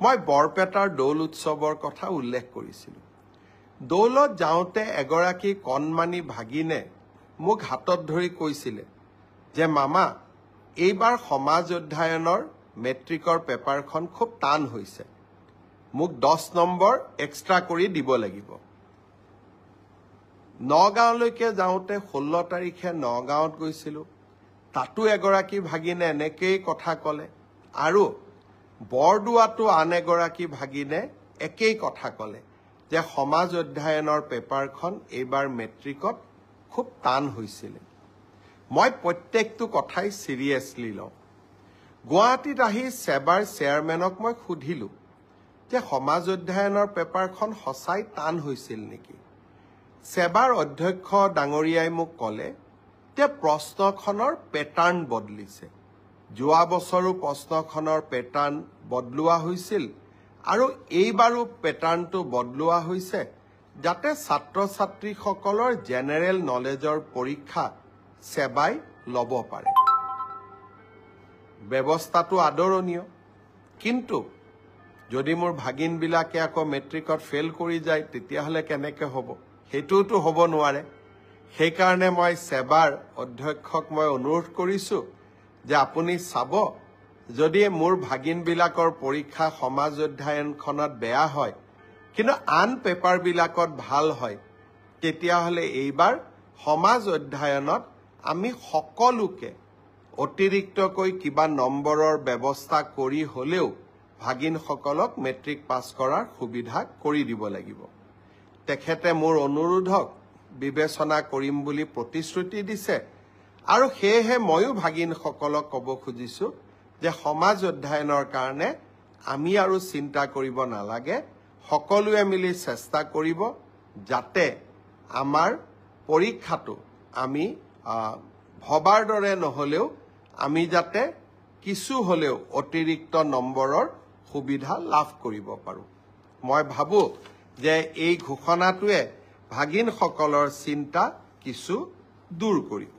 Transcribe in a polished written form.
মই বৰপেটাৰ দৌল উৎসৱৰ কথা উল্লেখ কৰিছিলোঁ। দৌলত যাওঁতে এগৰাকী কণমানি ভাগিনে মোক হাতত ধৰি কৈছিলে যে মামা, এইবাৰ সমাজ অধ্যয়নৰ মেট্ৰিকৰ পেপাৰখন খুব টান হৈছে, মোক 10 নম্বৰ এক্সট্ৰা কৰি দিব লাগিব। নগাঁৱলৈকে যাওঁতে 16 তাৰিখে নগাঁৱত গৈছিলোঁ, তাতো এগৰাকী ভাগিনে এনেকেই কথা ক'লে, আৰু বৰদোৱাতো আন এগৰাকী ভাগিনে একেই কথা ক'লে যে সমাজ অধ্যয়নৰ পেপাৰখন এইবাৰ মেট্ৰিকত খুব টান হৈছিলে। মই প্ৰত্যেকটো কথাই চিৰিয়াছলি লওঁ। গুৱাহাটীত আহি সেবাৰ চেয়াৰমেনক মই সুধিলোঁ যে সমাজ অধ্যয়নৰ পেপাৰখন সঁচাই টান হৈছিল নেকি। সেবাৰ অধ্যক্ষ ডাঙৰীয়াই মোক ক'লে যে প্ৰশ্নখনৰ পেটাৰ্ণ বদলিছে। যোৱা বছৰো প্ৰশ্নখনৰ পেটাৰ্ণ বদলোৱা হৈছিল আৰু এইবাৰো পেটাৰ্ণটো বদলোৱা হৈছে যাতে ছাত্ৰ ছাত্ৰীসকলৰ জেনেৰেল নলেজৰ পৰীক্ষা সেবাই ল'ব পাৰে। ব্যৱস্থাটো আদৰণীয়, কিন্তু যদি মোৰ ভাগিনবিলাকে আকৌ মেট্ৰিকত ফেইল কৰি যায় তেতিয়াহ'লে কেনেকৈ হ'ব? সেইটোতো হ'ব নোৱাৰে। সেইকাৰণে মই সেবাৰ অধ্যক্ষক মই অনুৰোধ কৰিছোঁ যে আপুনি চাব, যদি মোৰ ভাগিনবিলাকৰ পৰীক্ষা সমাজ অধ্যয়নখনত বেয়া হয় কিন্তু আন পেপাৰবিলাকত ভাল হয়, তেতিয়াহ'লে এইবাৰ সমাজ অধ্যয়নত আমি সকলোকে অতিৰিক্তকৈ কিবা নম্বৰৰ ব্যৱস্থা কৰি হ'লেও ভাগিনসকলক মেট্ৰিক পাছ কৰাৰ সুবিধা কৰি দিব লাগিব। তেখেতে মোৰ অনুৰোধক বিবেচনা কৰিম বুলি প্ৰতিশ্ৰুতি দিছে, আৰু সেয়েহে ময়ো ভাগিনসকলক ক'ব খুজিছোঁ যে সমাজ অধ্যয়নৰ কাৰণে আমি আৰু চিন্তা কৰিব নালাগে, সকলোৱে মিলি চেষ্টা কৰিব যাতে আমাৰ পৰীক্ষাটো আমি ভবাৰ দৰে নহ'লেও আমি যাতে কিছু হ'লেও অতিৰিক্ত নম্বৰৰ সুবিধা লাভ কৰিব পাৰোঁ। মই ভাবোঁ যে এই ঘোষণাটোৱে ভাগিনসকলৰ চিন্তা কিছু দূৰ কৰিব।